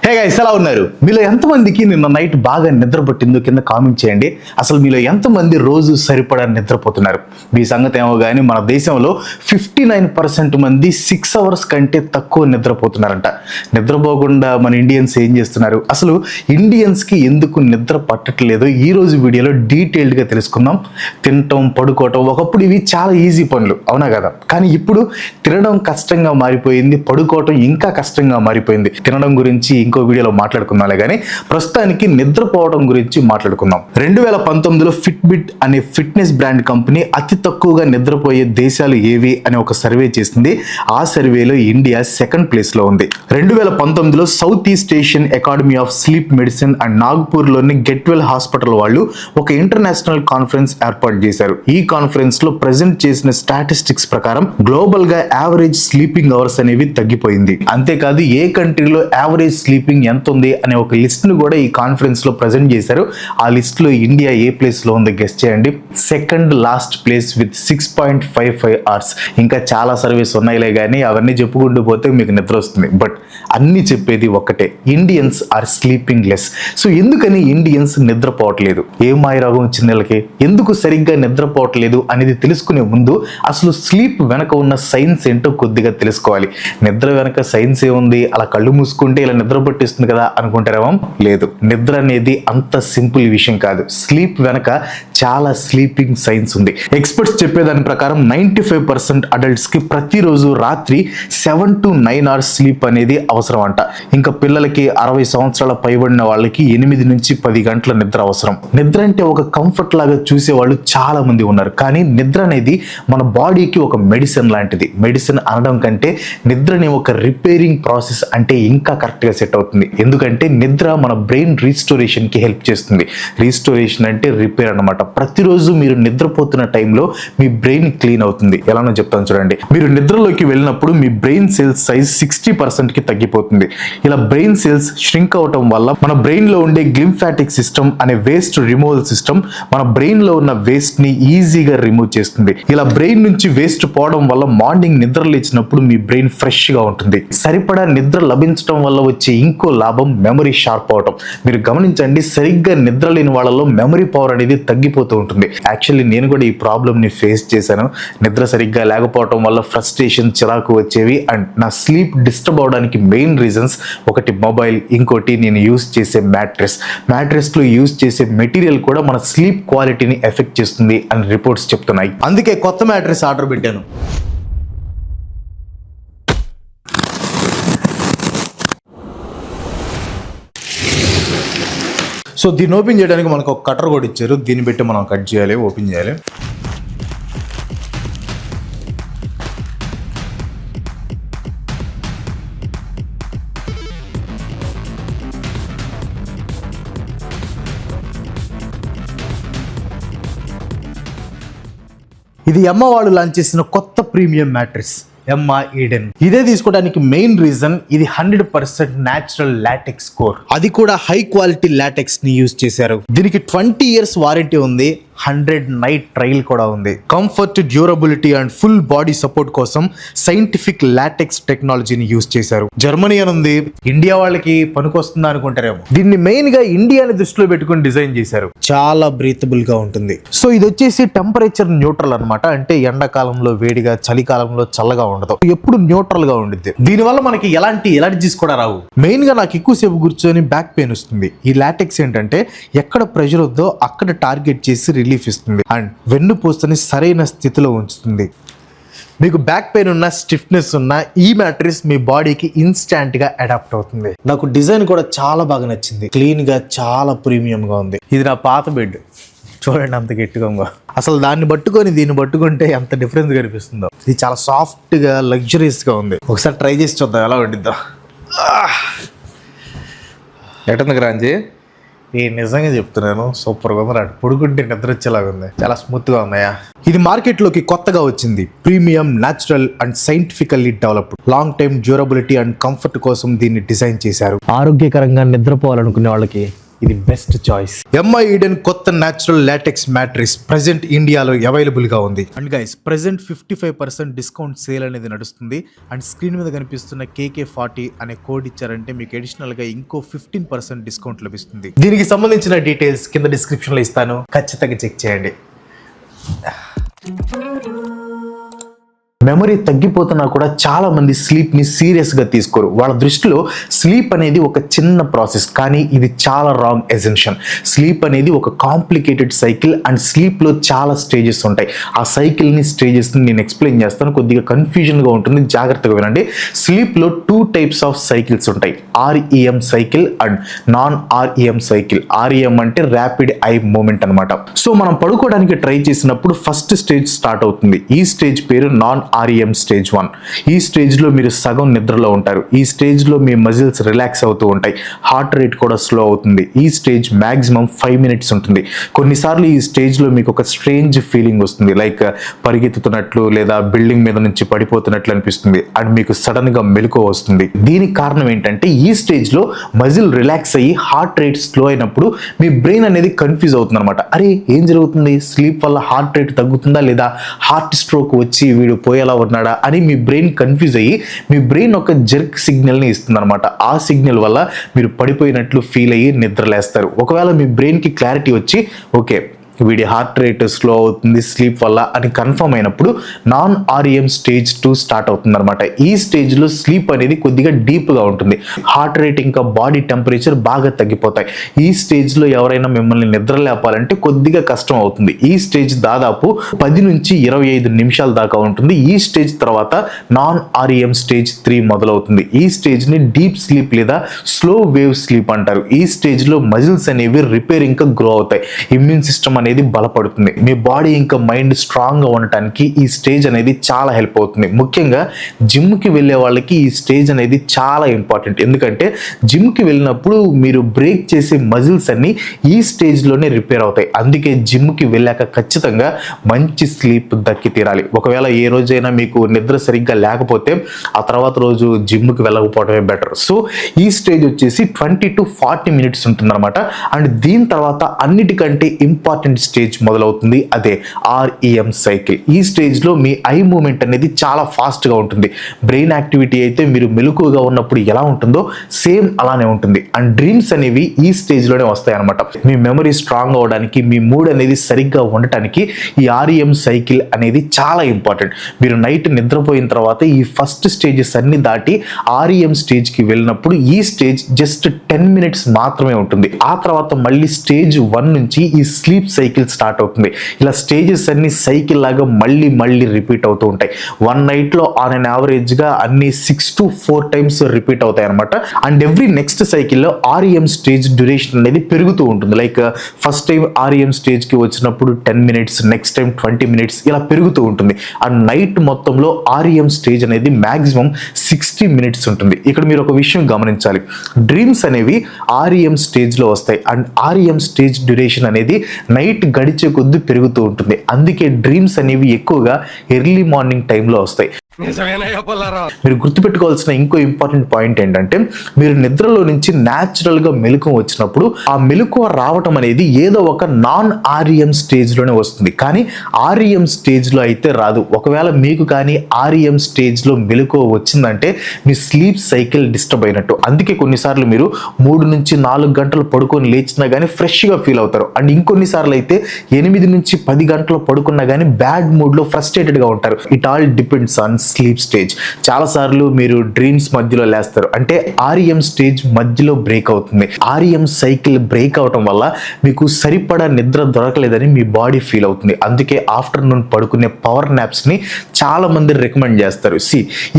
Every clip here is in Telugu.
హే గైస్, ఎలా ఉన్నారు? మీలో ఎంతమందికి నిన్న నైట్ బాగా నిద్ర పట్టిందో కింద కామెంట్ చేయండి. అసలు మీలో ఎంతమంది రోజు సరిపడా నిద్రపోతున్నారు? మీ సంగతి ఏమో కానీ మన దేశంలో 59% మంది 6 అవర్స్ కంటే తక్కువ నిద్రపోతున్నారంట. నిద్రపోకుండా మన ఇండియన్స్ ఏం చేస్తున్నారు? అసలు ఇండియన్స్కి ఎందుకు నిద్ర పట్టట్లేదో ఈ రోజు వీడియోలో డీటెయిల్డ్గా తెలుసుకుందాం. తినటం, పడుకోవటం ఒకప్పుడు ఇవి చాలా ఈజీ పనులు, అవునా కదా? కానీ ఇప్పుడు తినడం కష్టంగా మారిపోయింది, పడుకోవటం ఇంకా కష్టంగా మారిపోయింది. తినడం గురించి ఇంకో వీడియోలో మాట్లాడుకుందాంలే, కానీ ప్రస్తుతానికి నిద్రపోవడం గురించి మాట్లాడుకుందాం. 2019లో ఫిట్బిట్ అనే ఫిట్నెస్ బ్రాండ్ కంపెనీ అతి తక్కువగా నిద్రపోయే దేశాలు ఏవి అని ఒక సర్వే చేసింది. ఆ సర్వేలో ఇండియా సెకండ్ ప్లేస్ లో ఉంది. 2019లో South East Asian Academy of Sleep Medicine and నాగ్పూర్లోని గెట్వెల్ హాస్పిటల్ వాళ్ళు ఒక ఇంటర్నేషనల్ కాన్ఫరెన్స్ ఏర్పాటు చేశారు. ఈ కాన్ఫరెన్స్ లో ప్రెజెంట్ చేసిన స్టాటిస్టిక్స్ ప్రకారం గ్లోబల్ గా యావరేజ్ స్లీపింగ్ అవర్స్ అనేవి తగ్గిపోయింది. అంతేకాదు ఏ కంట్రీలో యావరేజ్ స్లీపింగ్ ఎంత ఉంది అనే ఒక లిస్ట్ ను కూడా ఈ కాన్ఫరెన్స్ లో ప్రెజెంట్ చేశారు. ఆ లిస్ట్ లో ఇండియా ఏ ప్లేస్ లో ఉందో గెస్ చేయండి. Second last place with 6.55 hours. ఇంకా చాలా సర్వీస్ ఉన్నాయిలే కానీ అవన్నీ చెప్పుకుంటూ పోతే మీకు నిద్ర వస్తుంది. బట్ అన్ని చెప్పేది ఒక్కటే, Indians are sleeping less. So ఎందుకని ఇండియన్స్ నిద్రపోవట్లేదు? ఏం మాయరోగం వచ్చింది వీళ్ళకి? ఎందుకు సరిగ్గా నిద్రపోవట్లేదు అనేది తెలుసుకునే ముందు అసలు స్లీప్ వెనక ఉన్న సైన్స్ ఏంటో కొద్దిగా తెలుసుకోవాలి. నిద్ర వెనక సైన్స్ ఏముంది? అలా కళ్ళు మూసుకుంటే ఇలా నిద్ర పట్టిస్తుంది కదా అనుకుంటారేమో. లేదు, నిద్ర అనేది అంత సింపుల్ విషయం కాదు. స్లీప్ వెనక చాలా స్లీపింగ్ సైన్స్ ఉంది. ఎక్స్పర్ట్స్ చెప్పేదాని ప్రకారం 95% అడల్ట్స్ కి ప్రతిరోజు రాత్రి 7 to 9 అవర్స్ స్లీప్ అనేది అవసరం అంట. ఇంకా పిల్లలకి 60 సంవత్సరాల పైబడిన వాళ్ళకి 8 నుంచి 10 గంటల నిద్ర అవసరం. నిద్ర అంటే ఒక కంఫర్ట్ లాగా చూసే వాళ్ళు చాలా మంది ఉన్నారు. కానీ నిద్ర అనేది మన బాడీకి ఒక మెడిసిన్ లాంటిది. మెడిసిన్ అనడం కంటే నిద్రని ఒక రిపేరింగ్ ప్రాసెస్ అంటే ఇంకా కరెక్ట్ గా సెట్ అవుతుంది. ఎందుకంటే నిద్ర మన బ్రెయిన్ రీస్టోరేషన్ కి హెల్ప్ చేస్తుంది. రీస్టోరేషన్ అంటే రిపేర్ అన్నమాట. ప్రతిరోజు మీరు నిద్రపోతున్న టైంలో మీ బ్రెయిన్ క్లీన్ అవుతుంది. ఎలానో చెప్తాను చూడండి. మీరు నిద్రలోకి వెళ్ళినప్పుడు మీ బ్రెయిన్ సెల్స్ సైజ్ 60% కి తగ్గిపోతుంది. ఇలా బ్రెయిన్ సెల్స్ ష్రింక్ అవటం వల్ల మన బ్రెయిన్ లో ఉండే గ్లింఫాటిక్ సిస్టమ్ అనే వేస్ట్ రిమూవల్ సిస్టమ్ మన బ్రెయిన్ లో ఉన్న వేస్ట్ ని ఈజీగా రిమూవ్ చేస్తుంది. ఇలా బ్రెయిన్ నుంచి వేస్ట్ పోవడం వల్ల మార్నింగ్ నిద్ర లేచినప్పుడు మీ బ్రెయిన్ ఫ్రెష్ గా ఉంటుంది. సరిపడా నిద్ర లభించడం వల్ల వచ్చే ఇంకో లాభం మెమరీ షార్ప్ అవటం. మీరు గమనించండి, సరిగ్గా నిద్ర లేని వాళ్ళలో మెమరీ పవర్ అనేది తగ్గిపోతూ ఉంటుంది. యాక్చువల్లీ నేను కూడా ఈ ప్రాబ్లమ్ ని ఫేస్ చేశాను. నిద్ర సరిగ్గా లేకపోవడం వల్ల ఫ్రస్ట్రేషన్, చిరాకు వచ్చేవి. అండ్ నా స్లీప్ డిస్టర్బ్ అవడానికి మెయిన్ రీజన్స్ ఒకటి మొబైల్, ఇంకోటి నేను యూస్ చేసే మ్యాట్రెస్ లో యూస్ చేసే మెటీరియల్ కూడా మన స్లీప్ క్వాలిటీని ఎఫెక్ట్ చేస్తుంది అని రిపోర్ట్స్ చెప్తున్నాయి. అందుకే కొత్త మ్యాట్రెస్ ఆర్డర్ పెట్టాను. సో దీన్ని ఓపెన్ చేయడానికి మనకు ఒక కటర్ కూడా ఇచ్చారు. దీన్ని పెట్టి మనం కట్ చేయాలి, ఓపెన్ చేయాలి. ఇది ఎమ్మ వాళ్ళు లాంచ్ చేసిన కొత్త ప్రీమియం మ్యాట్రెస్ ఎమ్మా ఈడెన్. ఇదే తీసుకోవడానికి మెయిన్ రీజన్ ఇది 100% న్యాచురల్ లాటెక్స్ కోర్. అది కూడా హై క్వాలిటీ లాటెక్స్ ని యూజ్ చేశారు. దీనికి 20 years వారంటీ ఉంది. 100 నైట్ ట్రయల్ కూడా ఉంది. Comfort, durability and full body support కోసం సైంటిఫిక్ లాటెక్స్ టెక్నాలజీని యూజ్ చేశారు. జర్మనీ అని ఉంది. ఇండియా వాళ్ళకి పనికొస్తుందా అనుకుంటారేమో. దీన్ని మెయిన్ గా ఇండియాని దృష్టిలో పెట్టుకుని డిజైన్ చేశారు. చాలా బ్రీతబుల్ గా ఉంటుంది. సో ఇది వచ్చేసి టెంపరేచర్ న్యూట్రల్ అన్నమాట. అంటే ఎండాకాలంలో వేడిగా, చలికాలంలో చల్లగా ఉండదు, ఎప్పుడు న్యూట్రల్ గా ఉండిద్ది. దీనివల్ల మనకి ఎలాంటి ఎలర్జీస్ కూడా రావు. మెయిన్ గా నాకు ఎక్కువసేపు కూర్చొని బ్యాక్ పెయిన్ వస్తుంది. ఈ లాటెక్స్ ఏంటంటే ఎక్కడ ప్రెషర్ వద్దో అక్కడ టార్గెట్ చేసి రిలీఫ్ ఇస్తుంది అండ్ వెన్నుపూసని సరైన స్థితిలో ఉంచుతుంది. మీకు బ్యాక్ పెయిన్ ఉన్న, స్టిఫ్నెస్ ఉన్న ఈ మ్యాట్రెస్ మీ బాడీకి ఇన్స్టాంట్ గా అడాప్ట్ అవుతుంది. నాకు డిజైన్ కూడా చాలా బాగా నచ్చింది. క్లీన్ గా, చాలా ప్రీమియం గా ఉంది. ఇది నా పాత బెడ్, చూడండి అంత గట్టిగా ఉందో. అసలు దాన్ని పట్టుకొని దీన్ని పట్టుకుంటే ఎంత డిఫరెన్స్ కనిపిస్తుందో. ఇది చాలా సాఫ్ట్ గా, లగ్జరీస్ గా ఉంది. ఒకసారి ట్రై చేసి చూద్దాం ఎలా ఉండిద్దో. ఎటుంది రాంజీ? ఈ నిజంగా చెప్తున్నాను, సూపర్గా ఉంది. అటు పడుకుంటే నిద్ర వచ్చేలాగా ఉంది. చాలా స్మూత్గా ఉన్నాయా. ఇది మార్కెట్లోకి కొత్తగా వచ్చింది. Premium, natural and scientifically developed. Long time durability and comfort కోసం దీన్ని డిజైన్ చేశారు. ఆరోగ్యకరంగా నిద్రపోవాలనుకునే వాళ్ళకి ఇది బెస్ట్ చాయిస్. ఎంఐ ఈడెన్ కొత్త న్యాచురల్ లాటెక్స్ మ్యాట్రెస్ ప్రెజెంట్ ఇండియాలో అవైలబుల్ గా ఉంది. And guys present 55% discount sale అనేది నడుస్తుంది. అండ్ స్క్రీన్ మీద కనిపిస్తున్న KK40 అనే కోడ్ ఇచ్చారంటే మీకు అడిషనల్ గా ఇంకో 15% డిస్కౌంట్ లభిస్తుంది. దీనికి సంబంధించిన డీటెయిల్స్ కింద డిస్క్రిప్షన్ లో ఇస్తాను, ఖచ్చితంగా చెక్ చేయండి. మెమరీ తగ్గిపోతున్నా కూడా చాలా మంది స్లీప్ని సీరియస్గా తీసుకోరు. వాళ్ళ దృష్టిలో స్లీప్ అనేది ఒక చిన్న ప్రాసెస్, కానీ ఇది చాలా రాంగ్ ఎజంప్షన్. స్లీప్ అనేది ఒక కాంప్లికేటెడ్ సైకిల్ అండ్ స్లీప్లో చాలా స్టేజెస్ ఉంటాయి. ఆ సైకిల్ని స్టేజెస్ని నేను ఎక్స్ప్లెయిన్ చేస్తాను, కొద్దిగా కన్ఫ్యూజన్గా ఉంటుంది, జాగ్రత్తగా వినండి. స్లీప్లో 2 టైప్స్ ఆఫ్ సైకిల్స్ ఉంటాయి, REM cycle and non REM cycle. REM అంటే ర్యాపిడ్ ఐ మూమెంట్ అనమాట. సో మనం పడుకోవడానికి ట్రై చేసినప్పుడు ఫస్ట్ స్టేజ్ స్టార్ట్ అవుతుంది. ఈ స్టేజ్ పేరు నాన్ REM స్టేజ్ 1. ఈ స్టేజ్లో మీరు సగం నిద్రలో ఉంటారు. ఈ స్టేజ్లో మీ మజిల్స్ రిలాక్స్ అవుతూ ఉంటాయి, హార్ట్ రేట్ కూడా స్లో అవుతుంది. ఈ స్టేజ్ మ్యాక్సిమం 5 మినిట్స్ ఉంటుంది. కొన్నిసార్లు ఈ స్టేజ్లో మీకు ఒక స్ట్రేంజ్ ఫీలింగ్ వస్తుంది, లైక్ పరిగెత్తుతున్నట్లు లేదా బిల్డింగ్ మీద నుంచి పడిపోతున్నట్లు అనిపిస్తుంది అండ్ మీకు సడన్గా మెలకువ వస్తుంది. దీనికి కారణం ఏంటంటే ఈ స్టేజ్లో మజిల్ రిలాక్స్ అయ్యి హార్ట్ రేట్ స్లో అయినప్పుడు మీ బ్రెయిన్ అనేది కన్ఫ్యూజ్ అవుతుంది అనమాట. అరే ఏం జరుగుతుంది, స్లీప్ వల్ల హార్ట్ రేట్ తగ్గుతుందా లేదా హార్ట్ స్ట్రోక్ వచ్చి వీడు పోయేలా ఉన్నాడా అని మీ బ్రెయిన్ కన్ఫ్యూజ్ అయ్యి మీ బ్రెయిన్ ఒక జర్క్ సిగ్నల్ని ఇస్తుంది అనమాట. ఆ సిగ్నల్ వల్ల మీరు పడిపోయినట్లు ఫీల్ అయ్యి నిద్రలేస్తారు. ఒకవేళ మీ బ్రెయిన్కి క్లారిటీ వచ్చి ఓకే వీడి హార్ట్ రేట్ స్లో అవుతుంది స్లీప్ వల్ల అని కన్ఫర్మ్ అయినప్పుడు నాన్ REM స్టేజ్ 2 స్టార్ట్ అవుతుంది అనమాట. ఈ స్టేజ్లో స్లీప్ అనేది కొద్దిగా డీప్గా ఉంటుంది, హార్ట్ రేట్ ఇంకా బాడీ టెంపరేచర్ బాగా తగ్గిపోతాయి. ఈ స్టేజ్లో ఎవరైనా మిమ్మల్ని నిద్ర లేపాలంటే కొద్దిగా కష్టం అవుతుంది. ఈ స్టేజ్ దాదాపు 10 నుంచి 25 నిమిషాల దాకా ఉంటుంది. ఈ స్టేజ్ తర్వాత నాన్ REM స్టేజ్ 3 మొదలవుతుంది. ఈ స్టేజ్ని డీప్ స్లీప్ లేదా స్లో వేవ్ స్లీప్ అంటారు. ఈ స్టేజ్లో మజిల్స్ అనేవి రిపేర్ ఇంకా గ్రో అవుతాయి, ఇమ్యూన్ సిస్టమ్ అనేది బలపడుతుంది, మీ బాడీ ఇంకా మైండ్ స్ట్రాంగ్ గా ఉండటానికి ఈ స్టేజ్ అనేది చాలా హెల్ప్ అవుతుంది. ముఖ్యంగా జిమ్ కి వెళ్ళే వాళ్ళకి ఈ స్టేజ్ అనేది చాలా ఇంపార్టెంట్. ఎందుకంటే జిమ్ కి వెళ్ళినప్పుడు మీరు బ్రేక్ చేసే మజిల్స్ అన్ని ఈ స్టేజ్ లోనే రిపేర్ అవుతాయి. అందుకే జిమ్ కి వెళ్ళాక ఖచ్చితంగా మంచి స్లీప్ దక్కి తీరాలి. ఒకవేళ ఏ రోజైనా మీకు నిద్ర సరిగ్గా లేకపోతే ఆ తర్వాత రోజు జిమ్ కి వెళ్ళకపోవడమే బెటర్. సో ఈ స్టేజ్ వచ్చేసి 20 to 40 మినిట్స్ ఉంటుంది అనమాట. అండ్ దీని తర్వాత అన్నిటికంటే ఇంపార్టెంట్ స్టేజ్ మొదలవుతుంది, అదే REM సైకిల్. ఈ స్టేజ్ లో మీ ఐ మూమెంట్ అనేది చాలా ఫాస్ట్ గా ఉంటుంది. బ్రెయిన్ యాక్టివిటీ అయితే మీరు మెలకువగా ఉన్నప్పుడు ఎలా ఉంటుందో సేమ్ అలానే ఉంటుంది. అండ్ డ్రీమ్స్ అనేవి ఈ స్టేజ్ లోనే వస్తాయి అనమాట. మీ మెమరీ స్ట్రాంగ్ అవడానికి, మీ మూడ్ అనేది సరిగ్గా ఉండటానికి ఈ REM సైకిల్ అనేది చాలా ఇంపార్టెంట్. మీరు నైట్ నిద్రపోయిన తర్వాత ఈ ఫస్ట్ స్టేజెస్ అన్ని దాటి REM స్టేజ్ కి వెళ్ళినప్పుడు ఈ స్టేజ్ జస్ట్ 10 మినిట్స్ మాత్రమే ఉంటుంది. ఆ తర్వాత మళ్ళీ స్టేజ్ 1 నుంచి ఈ స్లీప్ సైకిల్ స్టార్ట్ అవుతుంది. ఇలా స్టేజెస్ అన్ని సైకిల్ లాగా మళ్ళీ మళ్ళీ రిపీట్ అవుతూ ఉంటాయి. 1 నైట్ లో ఆన్ అన్ యావరేజ్ గా అన్ని 6 to 4 టైమ్స్ రిపీట్ అవుతాయి అనమాట. అండ్ ఎవ్రీ నెక్స్ట్ సైకిల్లో REM స్టేజ్ డ్యూరేషన్ అనేది పెరుగుతూ ఉంటుంది. Like first time REM stage కి వచ్చినప్పుడు 10 మినిట్స్, నెక్స్ట్ టైం 20 మినిట్స్ ఇలా పెరుగుతూ ఉంటుంది. అండ్ నైట్ మొత్తంలో REM స్టేజ్ అనేది మాక్సిమం 60 మినిట్స్ ఉంటుంది. ఇక్కడ మీరు ఒక విషయం గమనించాలి, డ్రీమ్స్ అనేవి REM స్టేజ్ లో వస్తాయి. అండ్ REM స్టేజ్ డ్యూరేషన్ అనేది నైట్ గడిచే కొద్ది పెరుగుతూ ఉంటుంది. అందుకే డ్రీమ్స్ అనేవి ఎక్కువగా ఎర్లీ మార్నింగ్ టైంలో వస్తాయి. మీరు గుర్తుపెట్టుకోవాల్సిన ఇంకో ఇంపార్టెంట్ పాయింట్ ఏంటంటే మీరు నిద్రలో నుంచి న్యాచురల్ గా మెలకువ వచ్చినప్పుడు ఆ మెలకువ రావటం అనేది ఏదో ఒక నాన్ REM స్టేజ్ లోనే వస్తుంది, కానీ REM స్టేజ్ లో అయితే రాదు. ఒకవేళ మీకు కానీ REM స్టేజ్ లో మెలకువ వచ్చిందంటే మీ స్లీప్ సైకిల్ డిస్టర్బ్ అయినట్టు. అందుకే కొన్నిసార్లు మీరు 3 నుంచి 4 గంటలు పడుకొని లేచినా కానీ ఫ్రెష్ గా ఫీల్ అవుతారు. అండ్ ఇంకొన్నిసార్లు అయితే 8 నుంచి 10 గంటలు పడుకున్నా కానీ బ్యాడ్ మూడ్ లో ఫ్రస్ట్రేటెడ్ గా ఉంటారు. It all depends on sleep stage. చాలా సార్లు మీరు డ్రీమ్స్ మధ్యలో లేస్తారు, అంటే REM స్టేజ్ మధ్యలో బ్రేక్ అవుతుంది. REM సైకిల్ బ్రేక్ అవటం వల్ల మీకు సరిపడా నిద్ర దొరకలేదని మీ బాడీ ఫీల్ అవుతుంది. అందుకే ఆఫ్టర్నూన్ పడుకునే పవర్ నాప్స్ ని చాలా మంది రికమెండ్ చేస్తారు.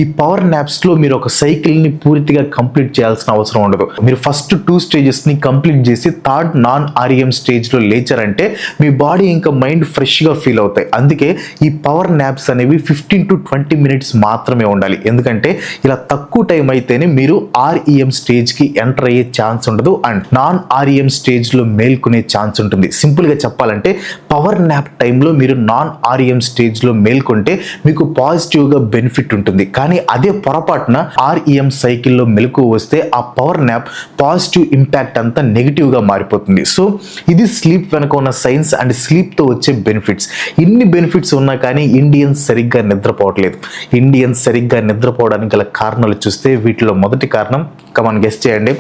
ఈ పవర్ నాప్స్ లో మీరు ఒక సైకిల్ ని పూర్తిగా కంప్లీట్ చేయాల్సిన అవసరం ఉండదు. మీరు ఫస్ట్ 2 స్టేజెస్ ని కంప్లీట్ చేసి థర్డ్ నాన్ REM స్టేజ్ లో లేచారంటే మీ బాడీ ఇంకా మైండ్ ఫ్రెష్ గా ఫీల్ అవుతాయి. అందుకే ఈ పవర్ నాప్స్ అనేవి 15 to 20 మినిట్స్ మినిట్స్ మాత్రమే ఉండాలి. ఎందుకంటే ఇలా తక్కువ టైం అయితేనే మీరు REM స్టేజ్కి ఎంటర్ అయ్యే ఛాన్స్ ఉండదు అండ్ నాన్ REM స్టేజ్లో మేల్కొనే ఛాన్స్ ఉంటుంది. సింపుల్గా చెప్పాలంటే పవర్ నాప్ టైంలో మీరు నాన్ REM స్టేజ్లో మేల్కొంటే మీకు పాజిటివ్గా బెనిఫిట్ ఉంటుంది. కానీ అదే పొరపాటున REM సైకిల్లో మెలకు వస్తే ఆ పవర్ నాప్ పాజిటివ్ ఇంపాక్ట్ అంతా నెగిటివ్గా మారిపోతుంది. సో ఇది స్లీప్ వెనక ఉన్న సైన్స్ అండ్ స్లీప్తో వచ్చే బెనిఫిట్స్. ఇన్ని బెనిఫిట్స్ ఉన్నా కానీ ఇండియన్స్ సరిగ్గా నిద్రపోవట్లేదు. ఇండియన్స్ సరిగ్గా నిద్రపోవడానికి గల కారణాలు చూస్తే వీటిలో మొదటి కారణం కమాన్ గెస్ చేయండి.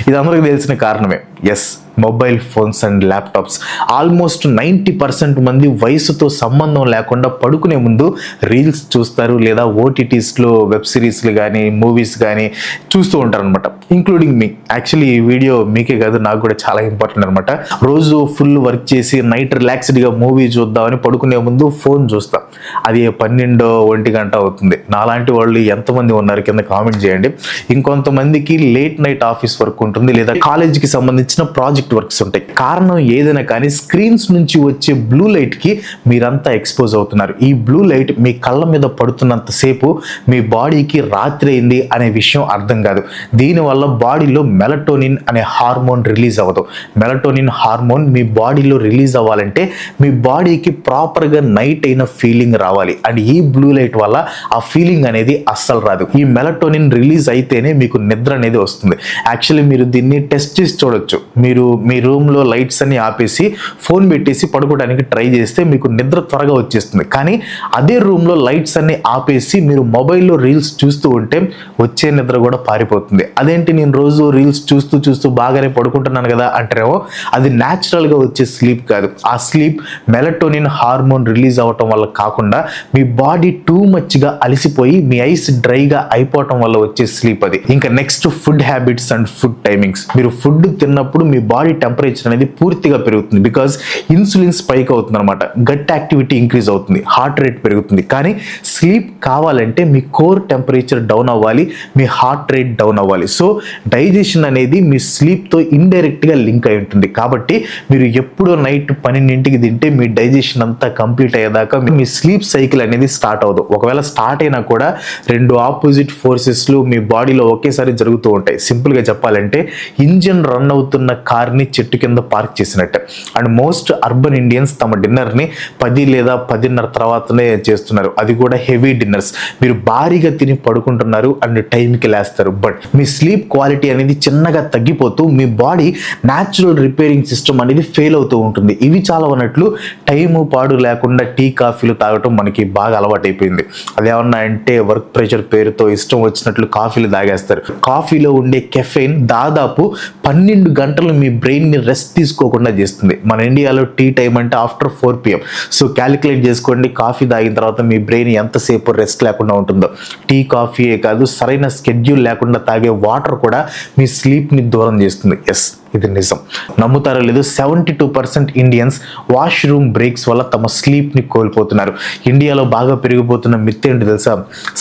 ఇది అందరికీ తెలిసిన కారణమే. Yes, mobile phones and laptops. Almost 90% మంది వయసుతో సంబంధం లేకుండా పడుకునే ముందు రీల్స్ చూస్తారు లేదా OTTస్లో వెబ్ సిరీస్లు కానీ మూవీస్ కానీ చూస్తూ ఉంటారు అనమాట, ఇంక్లూడింగ్ మీ. యాక్చువల్లీ ఈ వీడియో మీకే కాదు, నాకు కూడా చాలా ఇంపార్టెంట్ అనమాట. రోజు ఫుల్ వర్క్ చేసి నైట్ రిలాక్స్డ్గా మూవీ చూద్దామని పడుకునే ముందు ఫోన్ చూస్తాం. అది 12-1 గంట అవుతుంది. నాలాంటి వాళ్ళు ఎంతమంది ఉన్నారు కింద కామెంట్ చేయండి. ఇంకొంతమందికి లేట్ నైట్ ఆఫీస్ వర్క్ ఉంటుంది లేదా కాలేజీకి సంబంధించిన ప్రాజెక్ట్ వర్క్స్ ఉంటాయి. కారణం ఏదైనా కానీ స్క్రీన్స్ నుంచి వచ్చే బ్లూ లైట్కి మీరంతా ఎక్స్పోజ్ అవుతున్నారు. ఈ బ్లూ లైట్ మీ కళ్ళ మీద పడుతున్నంతసేపు మీ బాడీకి రాత్రి అయింది అనే విషయం అర్థం కాదు. దీనివల్ల బాడీలో మెలటోనిన్ అనే హార్మోన్ రిలీజ్ అవ్వదు. మెలటోనిన్ హార్మోన్ మీ బాడీలో రిలీజ్ అవ్వాలంటే మీ బాడీకి ప్రాపర్గా నైట్ అయిన ఫీలింగ్ రావాలి. అండ్ ఈ బ్లూ లైట్ వల్ల ఆ ఫీలింగ్ అనేది అస్సలు రాదు. ఈ మెలటోనిన్ రిలీజ్ అయితేనే మీకు నిద్ర అనేది వస్తుంది. యాక్చువల్లీ మీరు దీన్ని టెస్ట్ చేసి చూడొచ్చు. మీరు మీ రూమ్లో లైట్స్ అన్ని ఆపేసి ఫోన్ పెట్టేసి పడుకోవడానికి ట్రై చేస్తే మీకు నిద్ర త్వరగా వచ్చేస్తుంది. కానీ అదే రూమ్లో లైట్స్ అన్ని ఆపేసి మీరు మొబైల్లో రీల్స్ చూస్తూ ఉంటే వచ్చే నిద్ర కూడా పారిపోతుంది. అదేంటి నేను రోజు రీల్స్ చూస్తూ బాగానే పడుకుంటున్నాను కదా అంటారేమో, అది న్యాచురల్గా వచ్చే స్లీప్ కాదు. ఆ స్లీప్ మెలటోనిన్ హార్మోన్ రిలీజ్ అవ్వటం వల్ల కాకుండా మీ బాడీ టూ మచ్గా అలసిపోయి మీ ఐస్ డ్రైగా అయిపోవటం వల్ల వచ్చే స్లీప్ అది. ఇంకా next food habits and food timings. మీరు ఫుడ్ తిన్నప్పుడు మీ బాడీ టెంపరేచర్ అనేది పూర్తిగా పెరుగుతుంది. బికాజ్ ఇన్సులిన్ స్పైక్ అవుతుంది అనమాట, గట్ యాక్టివిటీ ఇంక్రీజ్ అవుతుంది, హార్ట్ రేట్ పెరుగుతుంది. కానీ స్లీప్ కావాలంటే మీ కోర్ టెంపరేచర్ డౌన్ అవ్వాలి, మీ హార్ట్ రేట్ డౌన్ అవ్వాలి. సో డైజెషన్ అనేది మీ స్లీప్తో ఇండైరెక్ట్గా లింక్ అయి ఉంటుంది. కాబట్టి మీరు ఎప్పుడో నైట్ 12ంటికి తింటే మీ డైజెషన్ అంతా కంప్లీట్ అయ్యేదాకా మీ స్లీప్ సైకిల్ అనేది స్టార్ట్ అవ్వదు. ఒకవేళ స్టార్ట్ అయినా కూడా 2 ఆపోజిట్ ఫోర్సెస్లు మీ బాడీలో ఒకేసారి జరుగుతూ ఉంటాయి. సింపుల్గా చెప్పాలంటే ఇంజిన్ రన్ అవుతున్న కార్ని చెట్టు కింద పార్క్ చేసినట్టు. అండ్ మోస్ట్ అర్బన్ ఇండియన్స్ తమ డిన్నర్ని 10 లేదా 10:30 తర్వాతనే చేస్తున్నారు. అది కూడా హెవీ డిన్నర్స్. మీరు భారీగా తిని పడుకుంటున్నారు అండ్ టైంకి లేస్తారు. బట్ మీ స్లీప్ క్వాలిటీ అనేది చిన్నగా తగ్గిపోతూ మీ బాడీ న్యాచురల్ రిపేరింగ్ సిస్టమ్ అనేది ఫెయిల్ అవుతూ ఉంటుంది. ఇవి చాలా ఉన్నట్లు టైము పాడు లేకుండా టీ కాఫీలు తాగటం మనకి బాగా అలవాటు అయిపోయింది. అదేమన్నా అంటే వర్క్ ప్రెషర్ పేరుతో ఇష్టం వచ్చినట్లు కాఫీలు తాగేస్తారు. కాఫీలో ఉండే కెఫెయిన్ దాదాపు 12 గంటలు మీ బ్రెయిన్ని రెస్ట్ తీసుకోకుండా చేస్తుంది. మన ఇండియాలో టీ టైం అంటే ఆఫ్టర్ 4 PM. సో క్యాలిక్యులేట్ చేసుకోండి, కాఫీ తాగిన తర్వాత మీ బ్రెయిన్ ఎంతసేపు రెస్ట్ లేకుండా ఉంటుందో. టీ కాఫీయే కాదు, సరైన స్కెడ్యూల్ లేకుండా తాగే వాటర్ కూడా మీ స్లీప్ని దూరం చేస్తుంది. ఎస్, ఇది నిజం. నమ్ముతారో లేదు, 72% ఇండియన్స్ వాష్రూమ్ బ్రేక్స్ వల్ల తమ స్లీప్ని కోల్పోతున్నారు. ఇండియాలో బాగా పెరిగిపోతున్న మిత్ ఏంటి తెలుసా?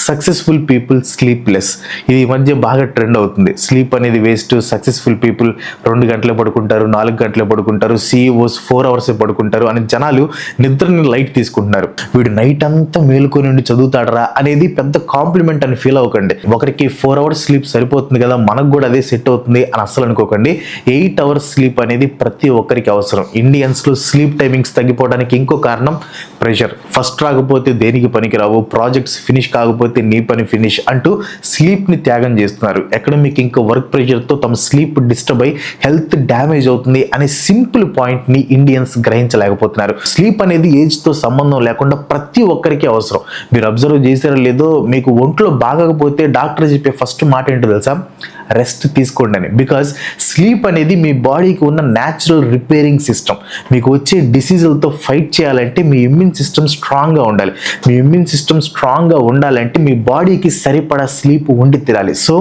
Successful people sleep less. ఇది ఈ మధ్య బాగా ట్రెండ్ అవుతుంది. స్లీప్ అనేది వేస్ట్, సక్సెస్ఫుల్ పీపుల్ 2 గంటలే పడుకుంటారు, 4 గంటలే పడుకుంటారు, CEOs 4 hours పడుకుంటారు అని జనాలు నిద్రని లైట్ తీసుకుంటున్నారు. వీడు నైట్ అంతా మేలుకొని ఉండి చదువుతాడరా అనేది పెద్ద కాంప్లిమెంట్ అని ఫీల్ అవ్వకండి. ఒకరికి 4 hours స్లీప్ సరిపోతుంది కదా, మనకు కూడా అదే సెట్ అవుతుంది అని అస్సలు అనుకోకండి. 8 hours స్లీప్ అనేది ప్రతి ఒక్కరికి అవసరం. ఇండియన్స్లో స్లీప్ టైమింగ్స్ తగ్గిపోవడానికి ఇంకో కారణం ప్రెషర్. ఫస్ట్ రాకపోతే దేనికి పనికిరావు, ప్రాజెక్ట్స్ ఫినిష్ కాకపోతే నీ పని ఫినిష్ అంటూ స్లీప్ని త్యాగం చేస్తున్నారు. ఎకడమిక్ ఇంకా వర్క్ ప్రెషర్తో తమ స్లీప్ డిస్టర్బ్ అయి హెల్త్ డ్యామేజ్ అవుతుంది అనే సింపుల్ పాయింట్ని ఇండియన్స్ గ్రహించలేకపోతున్నారు. స్లీప్ అనేది ఏజ్తో సంబంధం లేకుండా ప్రతి ఒక్కరికి అవసరం. మీరు అబ్జర్వ్ చేశారో లేదో, మీకు ఒంట్లో బాగకపోతే డాక్టర్ చెప్పే ఫస్ట్ మాట ఏంటో తెలుసా? రెస్ట్ తీసుకోండి అని. బికాజ్ స్లీప్ అనేది మీ బాడీకి ఉన్న న్యాచురల్ రిపేరింగ్ సిస్టమ్. మీకు వచ్చే డిసీజులతో ఫైట్ చేయాలంటే మీ ఇమ్యూన్ సిస్టమ్ స్ట్రాంగ్గా ఉండాలి. మీ ఇమ్యూన్ సిస్టమ్ స్ట్రాంగ్గా ఉండాలంటే మీ బాడీకి సరిపడా స్లీప్ ఉండి తీరాలి. సో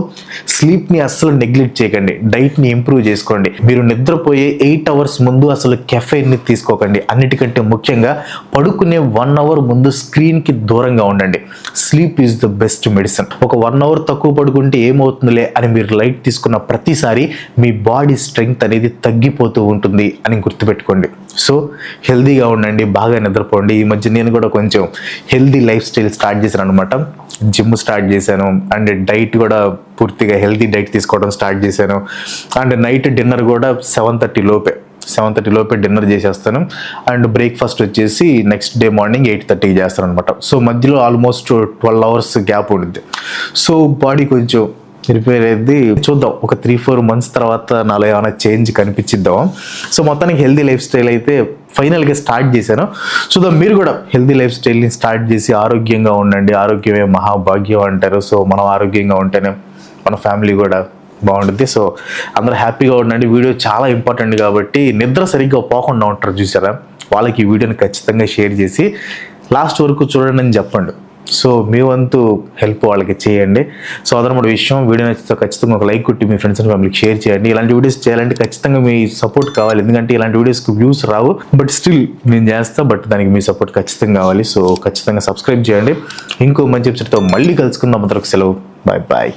స్లీప్ని అస్సలు నెగ్లెక్ట్ చేయకండి. డైట్ని ఇంప్రూవ్ చేసుకోండి. మీరు నిద్రపోయే 8 hours ముందు అసలు కెఫెయిన్ని తీసుకోకండి. అన్నిటికంటే ముఖ్యంగా పడుకునే 1 hour ముందు స్క్రీన్కి దూరంగా ఉండండి. Sleep is the best medicine. ఒక 1 hour తక్కువ పడుకుంటే ఏమవుతుందిలే అని మీరు మీరు లైట్ తీసుకున్న ప్రతిసారి మీ బాడీ స్ట్రెంగ్త్ అనేది తగ్గిపోతూ ఉంటుంది అని గుర్తుపెట్టుకోండి. సో హెల్దీగా ఉండండి, బాగా నిద్రపోండి. ఈ మధ్య నేను కూడా కొంచెం హెల్దీ లైఫ్ స్టైల్ స్టార్ట్ చేశాను అనమాట. జిమ్ స్టార్ట్ చేశాను అండ్ డైట్ కూడా పూర్తిగా హెల్దీ డైట్ తీసుకోవడం స్టార్ట్ చేశాను. అండ్ నైట్ డిన్నర్ కూడా 7:30 లోపే డిన్నర్ చేసేస్తాను. అండ్ బ్రేక్ఫాస్ట్ వచ్చేసి నెక్స్ట్ డే మార్నింగ్ 8:30కి చేస్తాను అనమాట. సో మధ్యలో ఆల్మోస్ట్ 12 అవర్స్ గ్యాప్ ఉంటుంది. సో బాడీ కొంచెం రిపేర్ అయింది. చూద్దాం, ఒక 3-4 మంత్స్ తర్వాత నాలో ఏమైనా చేంజ్ కనిపించిద్దాం. సో మొత్తానికి హెల్దీ లైఫ్ స్టైల్ అయితే ఫైనల్గా స్టార్ట్ చేశాను. చూద్దాం, మీరు కూడా హెల్దీ లైఫ్ స్టైల్ని స్టార్ట్ చేసి ఆరోగ్యంగా ఉండండి. ఆరోగ్యమే మహాభాగ్యం అంటారు. సో మనం ఆరోగ్యంగా ఉంటేనే మన ఫ్యామిలీ కూడా బాగుంటుంది. సో అందరూ హ్యాపీగా ఉండండి. వీడియో చాలా ఇంపార్టెంట్ కాబట్టి నిద్ర సరిగ్గా పోకుండా ఉంటారు చూసారా, వాళ్ళకి ఈ వీడియోని ఖచ్చితంగా షేర్ చేసి లాస్ట్ వరకు చూడండి అని చెప్పండి. సో మీ వంతు హెల్ప్ వాళ్ళకి చేయండి. సో అదనమాట విషయం. వీడియో నచ్చితే ఖచ్చితంగా ఒక లైక్ కొట్టి మీ ఫ్రెండ్స్ అండ్ ఫ్యామిలీకి షేర్ చేయండి. ఇలాంటి వీడియోస్ చేయాలంటే ఖచ్చితంగా మీ సపోర్ట్ కావాలి, ఎందుకంటే ఇలాంటి వీడియోస్కి వ్యూస్ రావు. బట్ స్టిల్ నేను చేస్తా, బట్ దానికి మీ సపోర్ట్ ఖచ్చితంగా కావాలి. సో ఖచ్చితంగా సబ్స్క్రైబ్ చేయండి. ఇంకో మంచి ఎపిసోడ్తో మళ్ళీ కలుసుకుందాం. అందరికి సెలవు. Bye bye.